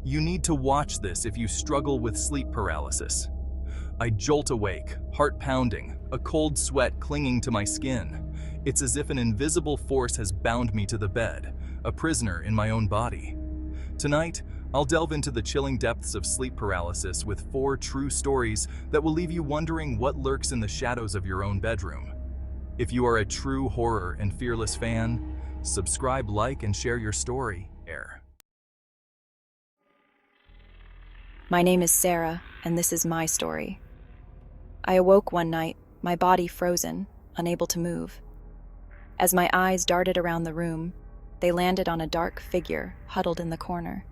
You need to watch this if you struggle with sleep paralysis. I jolt awake, heart pounding, a cold sweat clinging to my skin. It's as if an invisible force has bound me to the bed, a prisoner in my own body. Tonight, I'll delve into the chilling depths of sleep paralysis with 4 true stories that will leave you wondering what lurks in the shadows of your own bedroom. If you are a true horror and fearless fan, subscribe, like, and share your story. My name is Sarah, and this is my story. I awoke one night, my body frozen, unable to move. As my eyes darted around the room, they landed on a dark figure huddled in the corner.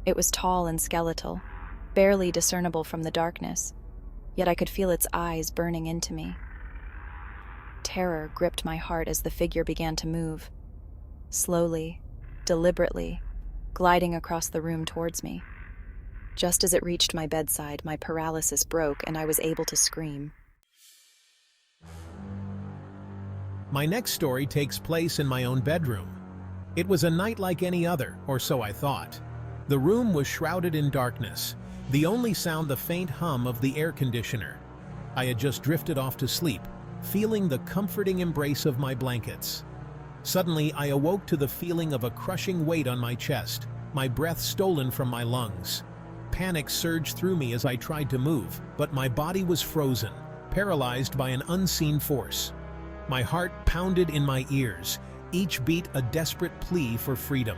It was tall and skeletal, barely discernible from the darkness, yet I could feel its eyes burning into me. Terror gripped my heart as the figure began to move, slowly, deliberately, gliding across the room towards me. Just as it reached my bedside, my paralysis broke and I was able to scream. My next story takes place in my own bedroom. It was a night like any other, or so I thought. The room was shrouded in darkness, the only sound the faint hum of the air conditioner. I had just drifted off to sleep, feeling the comforting embrace of my blankets. Suddenly, I awoke to the feeling of a crushing weight on my chest, my breath stolen from my lungs. Panic surged through me as I tried to move, but my body was frozen, paralyzed by an unseen force. My heart pounded in my ears, each beat a desperate plea for freedom.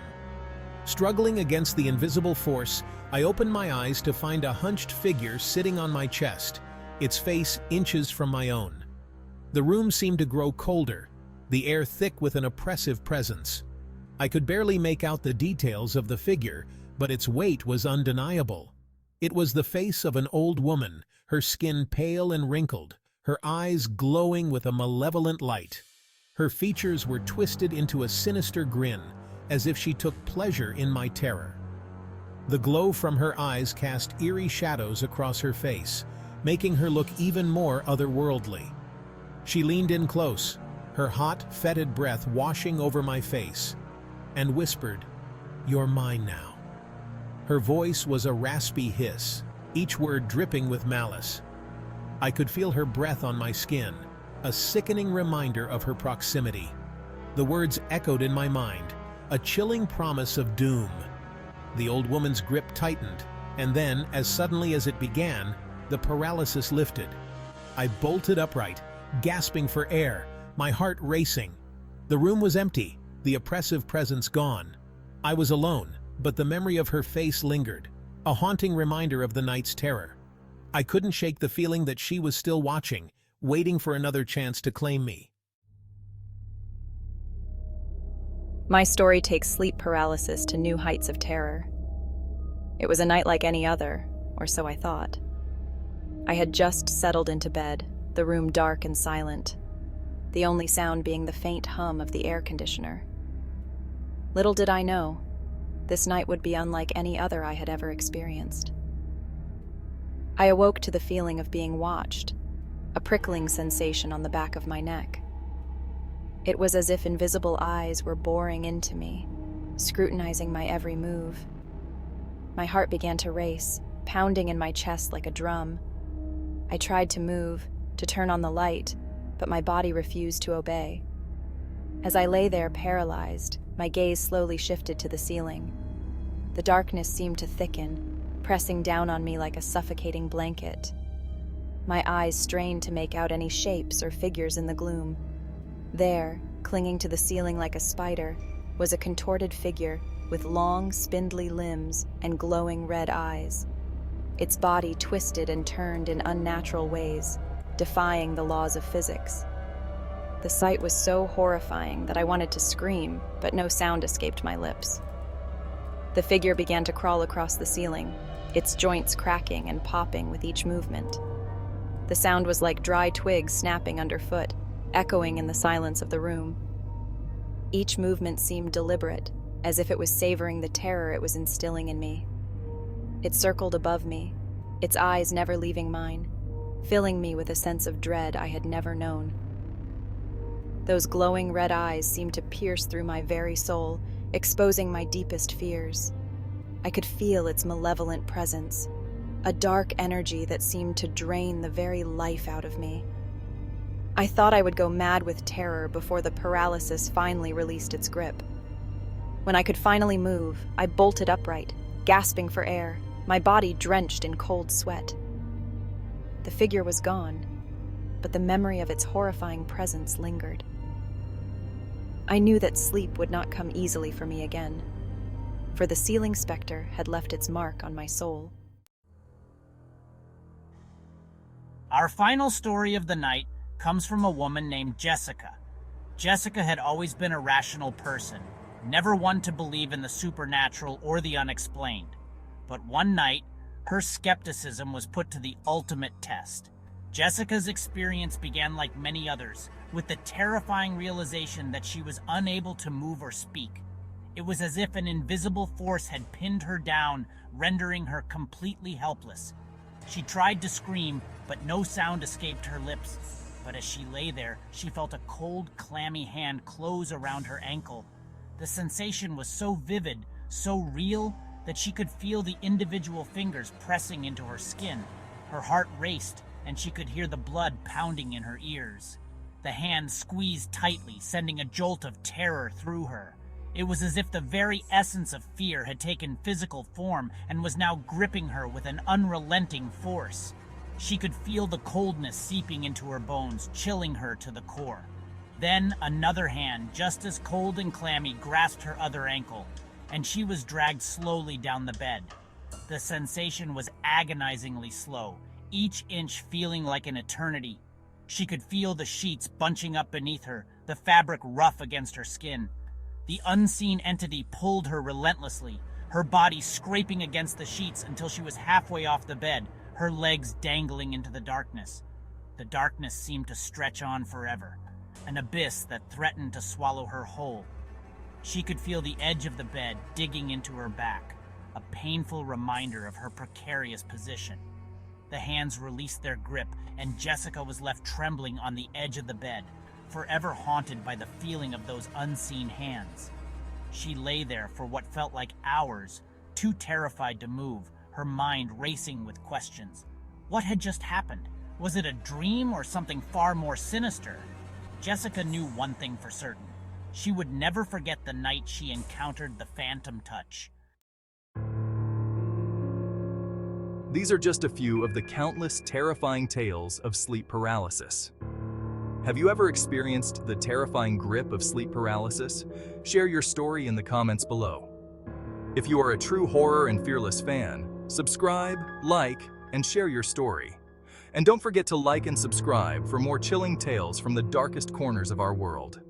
Struggling against the invisible force, I opened my eyes to find a hunched figure sitting on my chest, its face inches from my own. The room seemed to grow colder, the air thick with an oppressive presence. I could barely make out the details of the figure, but its weight was undeniable. It was the face of an old woman, her skin pale and wrinkled, her eyes glowing with a malevolent light. Her features were twisted into a sinister grin, as if she took pleasure in my terror. The glow from her eyes cast eerie shadows across her face, making her look even more otherworldly. She leaned in close, her hot, fetid breath washing over my face, and whispered, "You're mine now." Her voice was a raspy hiss, each word dripping with malice. I could feel her breath on my skin, a sickening reminder of her proximity. The words echoed in my mind, a chilling promise of doom. The old woman's grip tightened, and then, as suddenly as it began, the paralysis lifted. I bolted upright, gasping for air, my heart racing. The room was empty, the oppressive presence gone. I was alone, but the memory of her face lingered, a haunting reminder of the night's terror. I couldn't shake the feeling that she was still watching, waiting for another chance to claim me. My story takes sleep paralysis to new heights of terror. It was a night like any other, or so I thought. I had just settled into bed, the room dark and silent, the only sound being the faint hum of the air conditioner. Little did I know, this night would be unlike any other I had ever experienced. I awoke to the feeling of being watched, a prickling sensation on the back of my neck. It was as if invisible eyes were boring into me, scrutinizing my every move. My heart began to race, pounding in my chest like a drum. I tried to move, to turn on the light, but my body refused to obey. As I lay there paralyzed, my gaze slowly shifted to the ceiling. The darkness seemed to thicken, pressing down on me like a suffocating blanket. My eyes strained to make out any shapes or figures in the gloom. There, clinging to the ceiling like a spider, was a contorted figure with long, spindly limbs and glowing red eyes. Its body twisted and turned in unnatural ways, defying the laws of physics. The sight was so horrifying that I wanted to scream, but no sound escaped my lips. The figure began to crawl across the ceiling, its joints cracking and popping with each movement. The sound was like dry twigs snapping underfoot, echoing in the silence of the room. Each movement seemed deliberate, as if it was savoring the terror it was instilling in me. It circled above me, its eyes never leaving mine, filling me with a sense of dread I had never known. Those glowing red eyes seemed to pierce through my very soul, exposing my deepest fears. I could feel its malevolent presence, a dark energy that seemed to drain the very life out of me. I thought I would go mad with terror before the paralysis finally released its grip. When I could finally move, I bolted upright, gasping for air, my body drenched in cold sweat. The figure was gone, but the memory of its horrifying presence lingered. I knew that sleep would not come easily for me again, for the ceiling spectre had left its mark on my soul. Our final story of the night comes from a woman named Jessica. Jessica had always been a rational person, never one to believe in the supernatural or the unexplained. But one night, her skepticism was put to the ultimate test. Jessica's experience began like many others, with the terrifying realization that she was unable to move or speak. It was as if an invisible force had pinned her down, rendering her completely helpless. She tried to scream, but no sound escaped her lips. But as she lay there, she felt a cold, clammy hand close around her ankle. The sensation was so vivid, so real, that she could feel the individual fingers pressing into her skin. Her heart raced, and she could hear the blood pounding in her ears. The hand squeezed tightly, sending a jolt of terror through her. It was as if the very essence of fear had taken physical form and was now gripping her with an unrelenting force. She could feel the coldness seeping into her bones, chilling her to the core. Then another hand, just as cold and clammy, grasped her other ankle, and she was dragged slowly down the bed. The sensation was agonizingly slow, each inch feeling like an eternity. She could feel the sheets bunching up beneath her, the fabric rough against her skin. The unseen entity pulled her relentlessly, her body scraping against the sheets until she was halfway off the bed, her legs dangling into the darkness. The darkness seemed to stretch on forever, an abyss that threatened to swallow her whole. She could feel the edge of the bed digging into her back, a painful reminder of her precarious position. The hands released their grip, and Jessica was left trembling on the edge of the bed, forever haunted by the feeling of those unseen hands. She lay there for what felt like hours, too terrified to move, her mind racing with questions. What had just happened? Was it a dream or something far more sinister? Jessica knew one thing for certain. She would never forget the night she encountered the phantom touch. These are just a few of the countless terrifying tales of sleep paralysis. Have you ever experienced the terrifying grip of sleep paralysis? Share your story in the comments below. If you are a true horror and fearless fan, subscribe, like, and share your story. And don't forget to like and subscribe for more chilling tales from the darkest corners of our world.